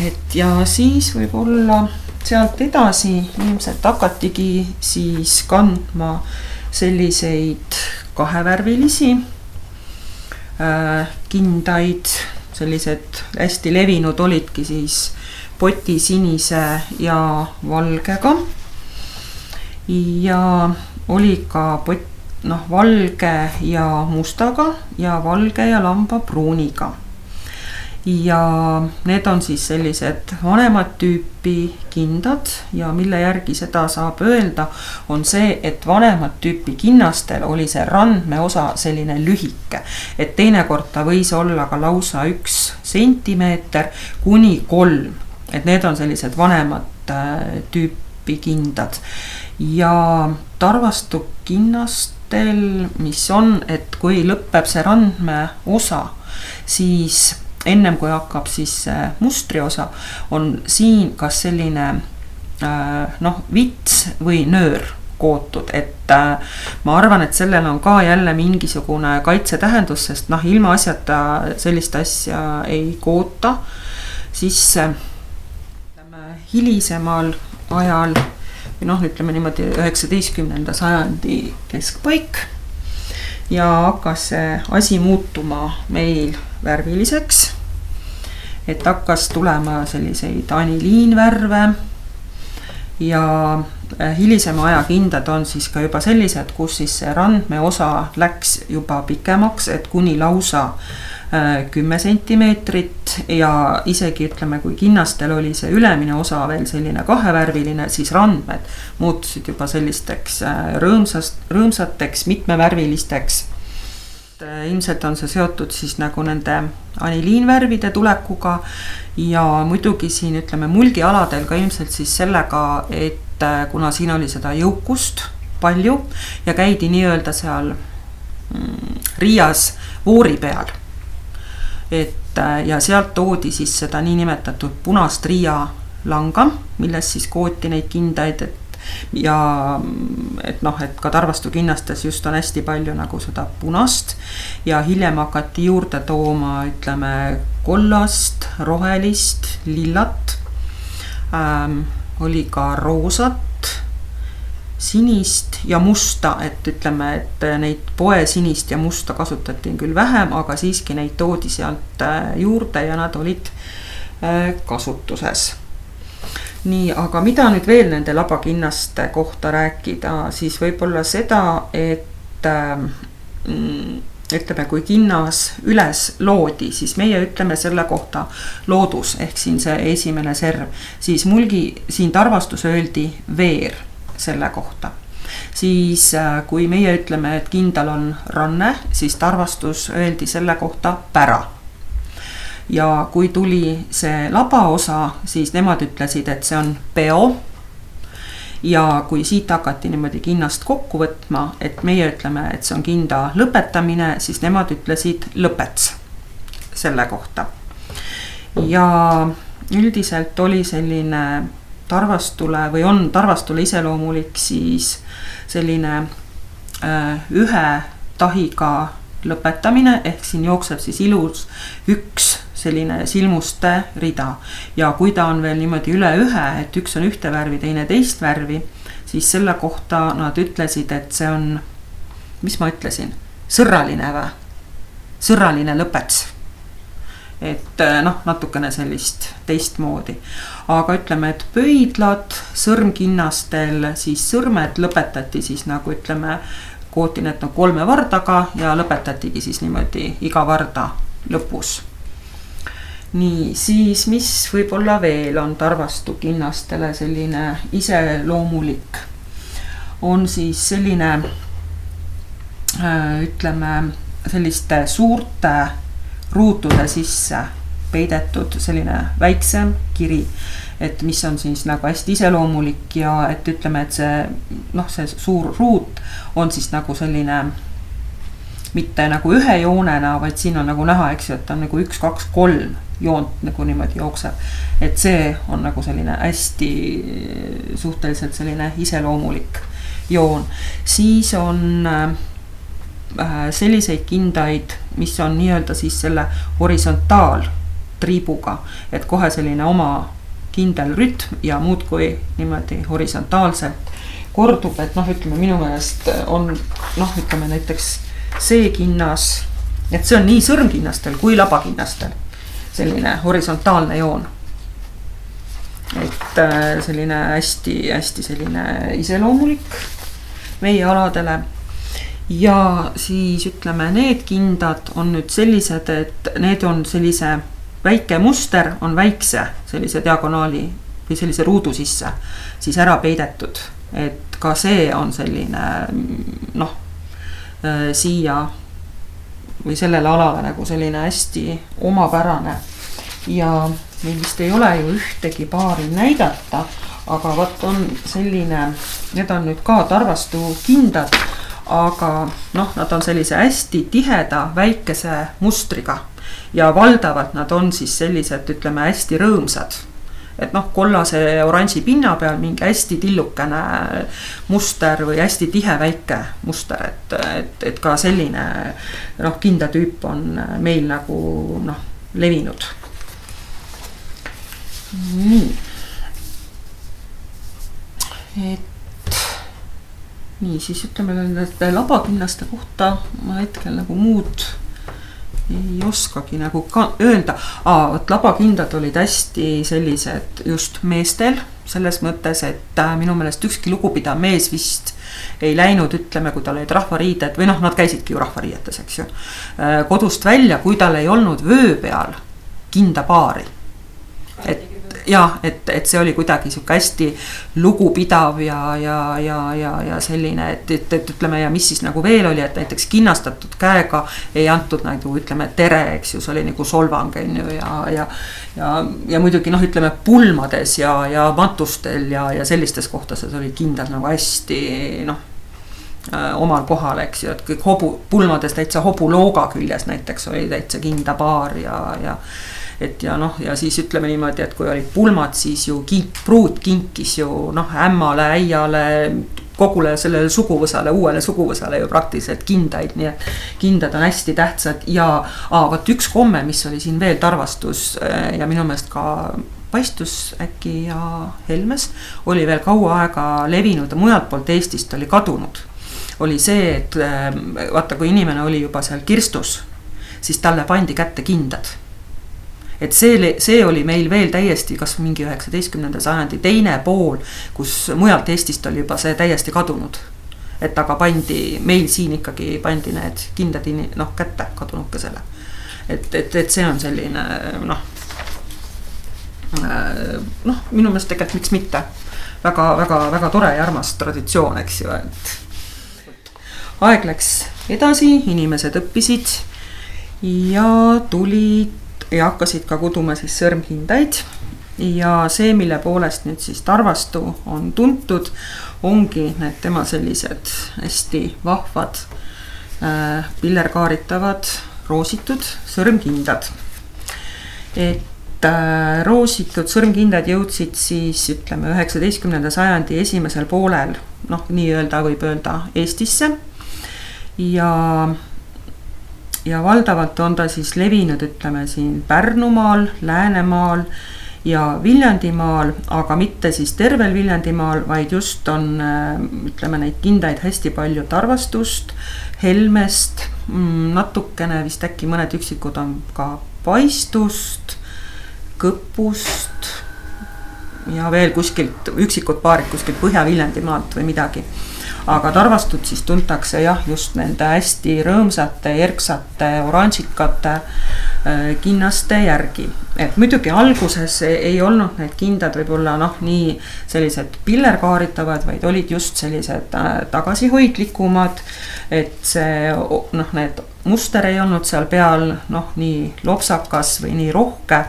Et ja siis võib-olla sealt edasi ilmselt hakatigi siis kandma selliseid kahevärvilisi kindaid, sellised hästi levinud olidki siis potisinise ja valgega ja oli ka valge ja mustaga ja valge ja lambapruuniga. Ja need on siis sellised vanemad tüüpi kindad ja mille järgi seda saab öelda, on see, et vanemad tüüpi kinnastel oli see randmeosa selline lühike, et teinekord ta võis olla ka lausa 1 sentimeeter kuni 3, et need on sellised vanemad tüüpi kindad ja tarvastu kinnastel, mis on, et kui lõpeb see randmeosa, siis ennem kui hakkab siis mustri osa, on siin kas selline vits või nöör kootud, et ma arvan, et sellel on ka jälle mingisugune kaitsetähendus, sest ilma asjata sellist asja ei koota, siis hilisemal ajal või noh, ütleme niimoodi 19. sajandi keskpaik ja hakkas see asi muutuma meil värviliseks, et hakkas tulema selliseid aniliinvärve ja hilisema aja kindad on siis ka juba sellised, kus siis see randme osa läks juba pikemaks, et kuni lausa 10 sentimeetrit ja isegi ütleme, kui kinnastel oli see ülemine osa veel selline kahevärviline, siis randmed muutusid juba sellisteks rõõmsateks, mitmevärvilisteks. Ilmselt on see seotud siis nagu nende aniliinvärvide tulekuga ja muidugi siin ütleme mulgialadel ka ilmselt siis sellega, et kuna siin oli seda jõukust palju ja käidi nii-öelda seal Riias voori peal, et ja sealt toodi siis seda niinimetatud punast Riia langa, milles siis kooti neid kindaid, et ka Tarvastu kinnastes just on hästi palju nagu seda punast ja hiljem hakati juurde tooma, ütleme, kollast, rohelist, lillat, oli ka roosat, sinist ja musta, et ütleme, et neid poesinist ja musta kasutati küll vähem, aga siiski neid toodi sealt juurde ja nad olid kasutuses. Nii, aga mida nüüd veel nende labakinnaste kohta rääkida, siis võib-olla seda, et ütleme, kui kinnas üles loodi, siis meie ütleme selle kohta loodus, ehk siin see esimene serv, siis mulgi siin Tarvastus öeldi veer selle kohta. Siis kui meie ütleme, et kindal on ranne, siis Tarvastus öeldi selle kohta pära. Ja kui tuli see laba osa, siis nemad ütlesid, et see on peo. Ja kui siit hakati niimoodi kinnast kokku võtma, et meie ütleme, et see on kinda lõpetamine, siis nemad ütlesid lõpets selle kohta. Ja üldiselt oli selline Tarvastule või on Tarvastule iseloomulik siis selline ühe tahiga lõpetamine, ehk siin jookseb siis ilus üks selline silmuste rida ja kui ta on veel niimoodi üle ühe, et üks on ühte värvi, teine teist värvi, siis selle kohta nad ütlesid, et see on, mis ma ütlesin, sõrraline või? Sõrraline lõpets. Et natukene sellist teistmoodi. Aga ütleme, et pöidlad sõrmkinnastel, siis sõrmed lõpetati siis nagu ütleme, kooti need 3 vardaga ja lõpetatigi siis niimoodi iga varda lõpus. Nii, siis mis võib-olla veel on Tarvastu kinnastele selline iseloomulik, on siis selline ütleme selliste suurte ruutude sisse peidetud selline väiksem kiri, et mis on siis nagu hästi iseloomulik ja et ütleme, et see suur ruut on siis nagu selline mitte nagu ühe joonena, vaid siin on nagu näha, eks ju, et on nagu 1, 2, 3 joont nagu niimoodi jookseb. Et see on nagu selline hästi suhteliselt selline iseloomulik joon. Siis on selliseid kindaid, mis on nii-öelda siis selle horisontaaltriibuga, et kohe selline oma kindel rütm ja muudkui niimoodi horisontaalselt kordub, et ütleme minu meelest on ütleme näiteks see kinnas, et see on nii sõrmkinnastel kui labakinnastel selline horisontaalne joon. Et selline hästi selline iseloomulik meie aladele. Ja siis ütleme, need kindad on nüüd sellised, et need on sellise väike muster on väikse sellise diagonaali või sellise ruudu sisse siis ära peidetud. Et ka see on selline siia või sellele alale nagu selline hästi omapärane ja meil vist ei ole ju ühtegi paari näidata, aga võt on selline, need on nüüd ka Tarvastu kindad, aga nad on sellise hästi tiheda väikese mustriga ja valdavalt nad on siis sellised, ütleme, hästi rõõmsad. Et kollase oranži pinna peal mingi hästi tillukene muster või hästi tihe väike muster, et ka selline kindatüüp on meil nagu levinud. Nii. et nii, siis ütleme nende labakinnaste kohta ma hetkel nagu muud ei oskagi nagu ka öelda. Vot labakindad olid hästi sellised just meestel, selles mõttes, et minu meelest ükski lugupidav mees vist ei läinud, ütleme, kui tal olid rahvariided või noh, nad käisidki ju rahvariietes, eks ju, kodust välja, kui tal ei olnud vöö peal kindapaari. Et see oli kuidagi siuke hästi lugupidav ja selline, et ütleme, ja mis siis nagu veel oli, et näiteks kinnastatud käega ei antud nagu ütleme tere, eks ju, see oli nagu solvang, on ju, ja muidugi noh, ütleme pulmades ja matustel ja sellistes kohtades oli kindad nagu hästi noh, omal kohal, eks ju, et kõik pulmades täitsa hobulooga küljes näiteks oli täitsa kindapaar et ja noh, ja siis ütleme niimoodi, et kui olid pulmad, siis ju pruut kinkis ju noh, ämmale, äiale, kogule sellele suguvõsale, uuele suguvõsale ju praktiliselt kindaid, nii et kindad on hästi tähtsad ja vot üks komme, mis oli siin veel Tarvastus ja minu meelest ka Paistus äkki ja Helmes, oli veel kaua aega levinud ja mujalt poolt Eestist oli kadunud, oli see, et vaata, kui inimene oli juba seal kirstus, siis talle pandi kätte kindad. Et see oli meil veel täiesti kas mingi 19. sajandi teine pool, kus mujalt Eestist oli juba see täiesti kadunud. Et aga meil siin ikkagi pandi need kindad noh, kätte kadunukesele. Et see on selline noh, minu meelest tegelikult miks mitte. Väga tore ja armas traditsioon, eks ju, et aeg läks edasi, inimesed õppisid ja tulid ja hakkasid ka kuduma siis sõrmkindaid ja see, mille poolest nüüd siis Tarvastu on tuntud, ongi need tema sellised hästi vahvad pillerkaaritavad roositud sõrmkindad. Et roositud sõrmkindad jõudsid siis ütleme 19. sajandi esimesel poolel, noh nii-öelda võib öelda Eestisse ja valdavalt on ta siis levinud, ütleme siin Pärnumaal, Läänemaal ja Viljandimaal, aga mitte siis tervel Viljandimaal, vaid just on, ütleme neid kindaid hästi palju Tarvastust, Helmest, natukene vist äkki mõned üksikud on ka Paistust, Kõpust ja veel kuskilt üksikud paarid kuskilt Põhja-Viljandimaalt või midagi. Aga Tarvastut siis tuntakse jah, just nende hästi rõõmsate, erksate, oranžikate kinnaste järgi. Et muidugi alguses ei olnud need kindad võib-olla noh, nii sellised pillerkaaritavad, vaid olid just sellised tagasihoidlikumad, et see noh, need muster ei olnud seal peal noh, nii lopsakas või nii rohke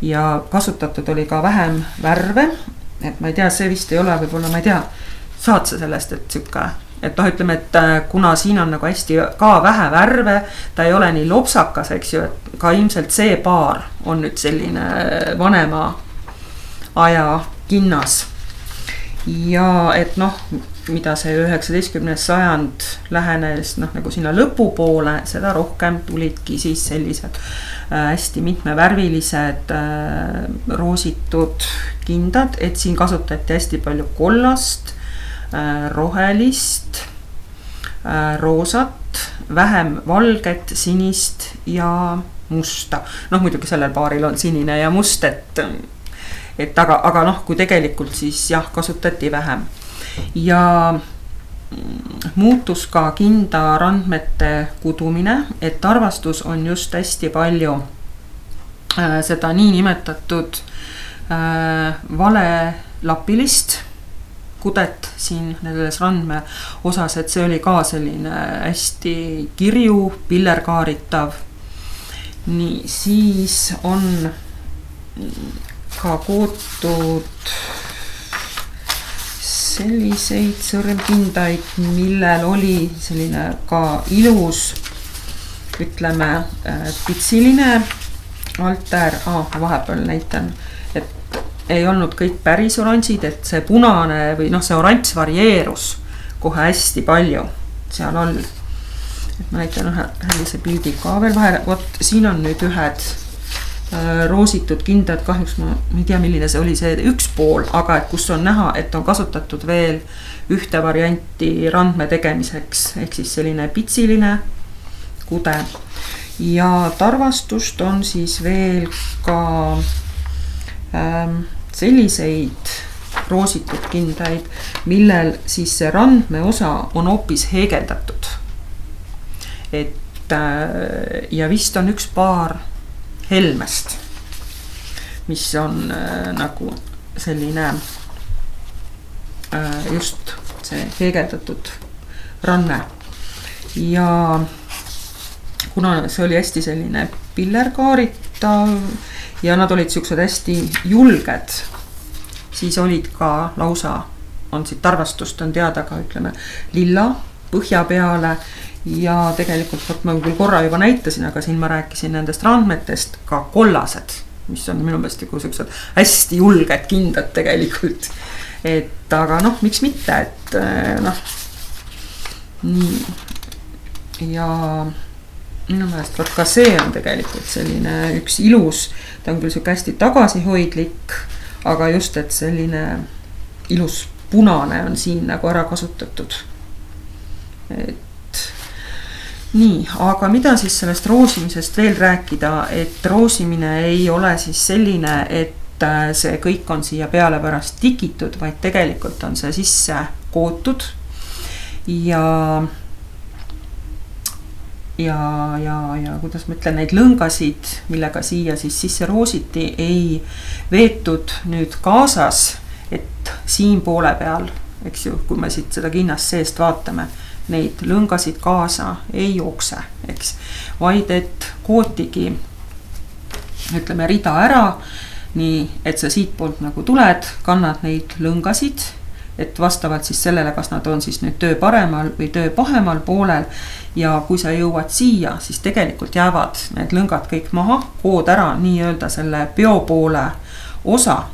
ja kasutatud oli ka vähem värve, et ma ei tea, see vist ei ole võib-olla, ma ei tea, saad sa sellest, et siuke, et noh, ütleme, et kuna siin on nagu hästi ka vähe värve, ta ei ole nii lopsakas, eks ju, et ka ilmselt see paar on nüüd selline vanema aja kinnas. Ja et noh, mida see 19. sajand lähenes noh, nagu sinna lõpupoole, seda rohkem tulidki siis sellised hästi mitmevärvilised roositud kindad, et siin kasutati hästi palju kollast, rohelist, roosat, vähem valget, sinist ja musta. Noh, muidugi sellel paaril on sinine ja must, et aga noh, kui tegelikult siis jah, kasutati vähem. Ja muutus ka kinda randmete kudumine, et Tarvastus on just hästi palju seda niinimetatud valelapilist kudet siin nendes randme osas, et see oli ka selline hästi kirju, pillerkaaritav. Nii, siis on ka kootud selliseid sõrmkindaid, millel oli selline ka ilus, ütleme, pitsiline alter, vahepeal näitan, et ei olnud kõik päris oranžid, et see punane või noh, see oranž varieerus kohe hästi palju seal all. Et ma näitan ühe sellise pildi ka veel vahele, vot siin on nüüd ühed roositud kindad, kahjuks ma ei tea, milline see oli, see üks pool, aga et kus on näha, et on kasutatud veel ühte varianti randme tegemiseks, ehk siis selline pitsiline kude. Ja tarvastust on siis veel ka selliseid roositud kindaid, millel siis see randme osa on hoopis heegeldatud. Et ja vist on üks paar helmest, mis on nagu selline just see heegeldatud ranne. Ja kuna see oli hästi selline pillerkaaritav ja nad olid siuksed hästi julged, siis olid ka lausa, on siit tarvastust on teada ka ütleme lilla põhja peale. Ja tegelikult ma küll korra juba näitasin, aga siin ma rääkisin nendest randmetest ka kollased, mis on minu meelest sellised hästi julged kindad tegelikult. Et aga noh, miks mitte, et noh, nii. Ja minu meelest võt ka see on tegelikult selline üks ilus, ta on küll siuke hästi tagasihoidlik, aga just, et selline ilus punane on siin nagu ära kasutatud. Et nii, aga mida siis sellest roosimisest veel rääkida, et roosimine ei ole siis selline, et see kõik on siia peale pärast tikitud, vaid tegelikult on see sisse kootud ja kuidas ma ütlen, neid lõngasid, millega siia siis sisse roositi, ei veetud nüüd kaasas, et siin poole peal, eks ju, kui me siit seda kinnast seest vaatame, neid lõngasid kaasa ei jookse, eks, vaid et kootigi, ütleme, rida ära, nii et sa siit poolt nagu tuled, kannad neid lõngasid, et vastavalt siis sellele, kas nad on siis nüüd töö paremal või töö pahemal poolel ja kui sa jõuad siia, siis tegelikult jäävad need lõngad kõik maha, kood ära nii-öelda selle peopoole osa.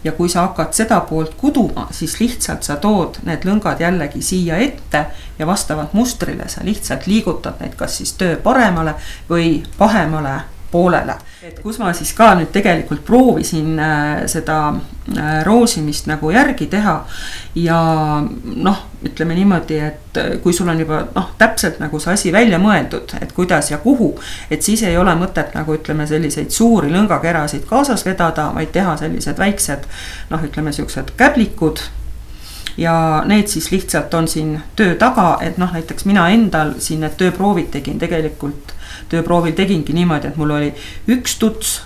Ja kui sa hakkad seda poolt kuduma, siis lihtsalt sa tood need lõngad jällegi siia ette ja vastavalt mustrile sa lihtsalt liigutad neid kas siis töö paremale või pahemale poolele. Et kus ma siis ka nüüd tegelikult proovisin seda roosimist nagu järgi teha ja noh, ütleme niimoodi, et kui sul on juba täpselt nagu see asi välja mõeldud, et kuidas ja kuhu, et siis ei ole mõtet nagu ütleme selliseid suuri lõngakerasid kaasas vedada, vaid teha sellised väiksed ütleme siuksed käblikud ja need siis lihtsalt on siin töö taga, et näiteks mina endal siin need tööproovid tegin tegelikult tööproovil tegingi niimoodi, et mul oli üks tuts,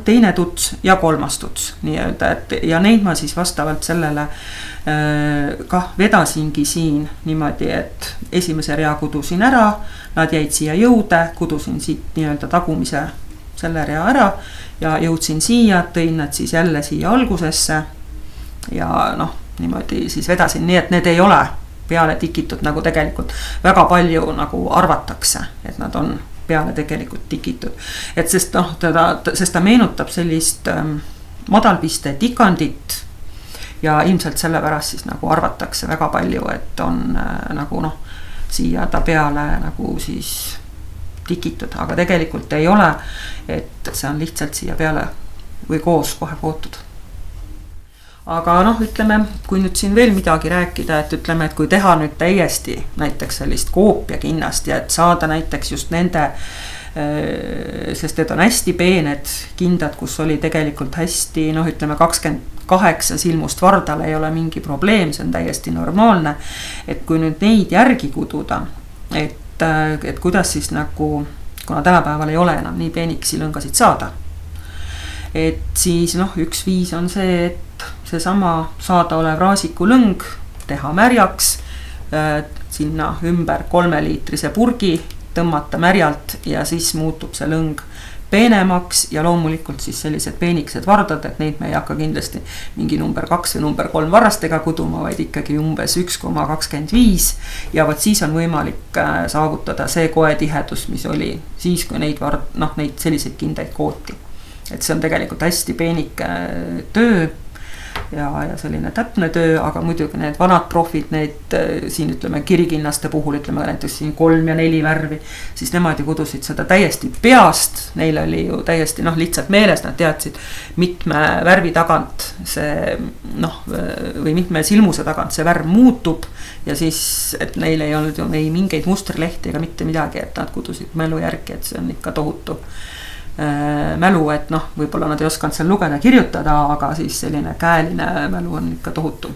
teine tuts ja kolmas tuts nii-öelda, et ja neid ma siis vastavalt sellele kah vedasingi siin niimoodi, et esimese rea kudusin ära, nad jäid siia jõude, kudusin siit nii-öelda tagumise selle rea ära ja jõudsin siia, tõin nad siis jälle siia algusesse ja niimoodi siis vedasin, nii et need ei ole peale tikitud nagu tegelikult väga palju nagu arvatakse, et nad on peale tegelikult tikitud. Et sest ta meenutab sellist madalpiste tikandit ja ilmselt sellepärast siis nagu arvatakse väga palju, et on nagu siia ta peale nagu siis tikitud, aga tegelikult ei ole, et see on lihtsalt siia peale või koos kohe kootud. Aga ütleme, kui nüüd siin veel midagi rääkida, et ütleme, et kui teha nüüd täiesti näiteks sellist koopiakinnast ja et saada näiteks just nende, sest need on hästi peened kindad, kus oli tegelikult hästi, ütleme 28 silmust vardal ei ole mingi probleem, see on täiesti normaalne, et kui nüüd neid järgi kududa, et kuidas siis nagu, kuna tänapäeval ei ole enam nii peeniksi lõngasid saada, et siis üks viis on see, et seesama saadaolev raasikulõng teha märjaks, sinna ümber 3-liitrise purgi tõmmata märjalt ja siis muutub see lõng peenemaks ja loomulikult siis sellised peenikesed vardad, et neid me ei hakka kindlasti mingi number 2 või number 3 varrastega kuduma, vaid ikkagi umbes 1,25 ja vot siis on võimalik saavutada see koetihedus, mis oli siis, kui neid selliseid kindaid kooti. Et see on tegelikult hästi peenike töö ja selline täpne töö, aga muidugi need vanad profid, need siin ütleme kirikinnaste puhul, ütleme näiteks siin 3 ja 4 värvi, siis nemad ju kudusid seda täiesti peast, neil oli ju täiesti lihtsalt meeles, nad teadsid mitme värvi tagant see või mitme silmuse tagant see värv muutub ja siis, et neil ei olnud ju mingeid musterlehti ega mitte midagi, et nad kudusid mälu järgi, et see on ikka tohutu mälu, et võib-olla nad ei osanud seal lugeda ja kirjutada, aga siis selline käeline mälu on ikka tohutu.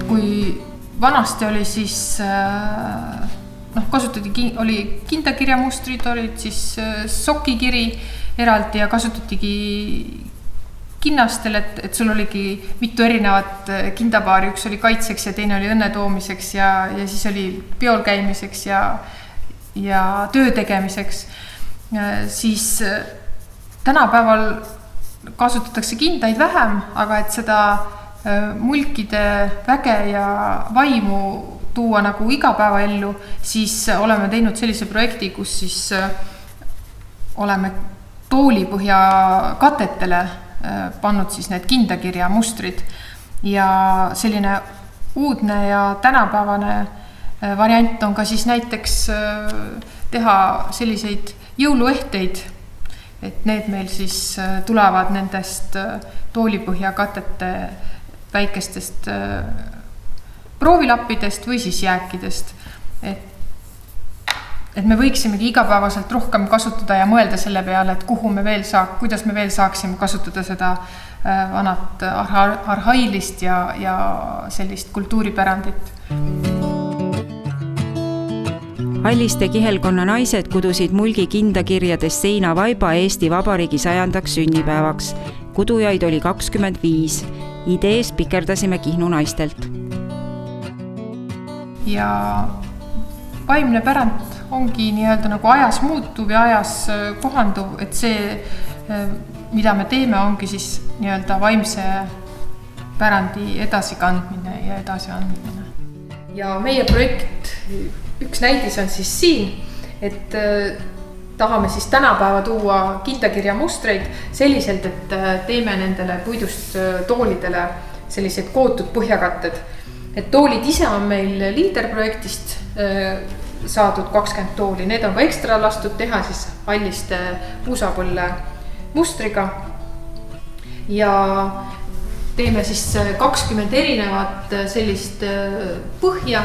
Kui vanasti oli siis oli kindakirjamustrid, olid siis sokikiri eraldi ja kasutatigi kinnastel, et sul oligi mitu erinevat kindapaari, üks oli kaitseks ja teine oli õnne toomiseks ja siis oli peol käimiseks ja töö tegemiseks. Siis tänapäeval kasutatakse kindaid vähem, aga et seda mulkide väge ja vaimu tuua nagu igapäevaellu, siis oleme teinud sellise projekti, kus siis oleme toolipõhja katetele pannud siis need kindakirja mustrid ja selline uudne ja tänapäevane variant on ka siis näiteks teha selliseid jõuluehteid, et need meil siis tulevad nendest toolipõhja katete väikestest proovilappidest või siis jääkidest, et me võiksimegi igapäevaselt rohkem kasutada ja mõelda selle peale, et kuidas me veel saaksime kasutada seda vanat arhailist ja sellist kultuuripärandit. Halliste kihelkonna naised kudusid mulgi kindakirjadest seinavaiba Eesti Vabariigi 100. sünnipäevaks. Kudujaid oli 25. Idees pikerdasime Kihnu naistelt. Ja vaimne pärand ongi nii-öelda nagu ajas muutuv ja ajas kohanduv, et see, mida me teeme, ongi siis nii-öelda vaimse pärandi edasikandmine ja edasiandmine. Ja meie projekt, üks näidis on siis siin, et tahame siis tänapäeva tuua kindakirja mustreid selliselt, et teeme nendele puidust toolidele sellised kootud põhjakatted. Et toolid ise on meil liiderprojektist saadud 20 tooli, need on ka ekstra lastud teha siis Halliste puusapõlle mustriga ja teeme siis 20 erinevat sellist põhja.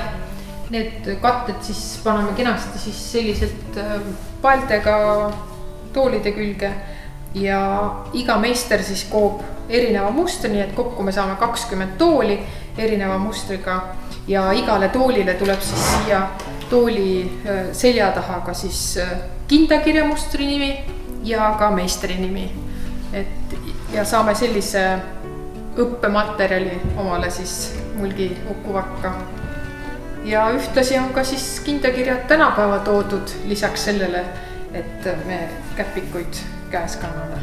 Need katted siis paneme kenasti siis selliselt paeltega toolide külge ja iga meister siis koob erineva mustri, nii et kokku me saame 20 tooli erineva mustriga ja igale toolile tuleb siis siia tooli selja taha ka siis kindakirja mustri nimi ja ka meistri nimi. Ja saame sellise õppematerjali omale siis mulgi ukuvakka. Ja ühtlasi on ka siis kindakirjad tänapäeva toodud lisaks sellele, et me käpikuid käes kanname.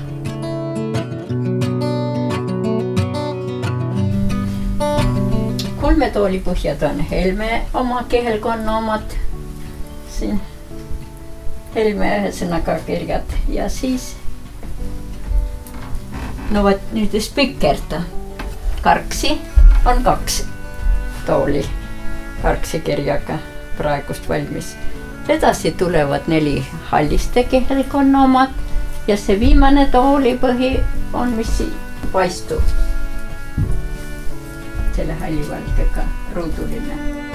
Kolmetooli põhjad on Helme oma, kihelkonna omad, siin Helme ühesõnaga kirjad ja siis nüüd spikerda. Karksi on 2 tooli Karksi kirjaga praegust valmis. Edasi tulevad 4 Halliste kihelkonna omad ja see viimane toolipõhi on mis paistub selle hallivalgega ruuduline.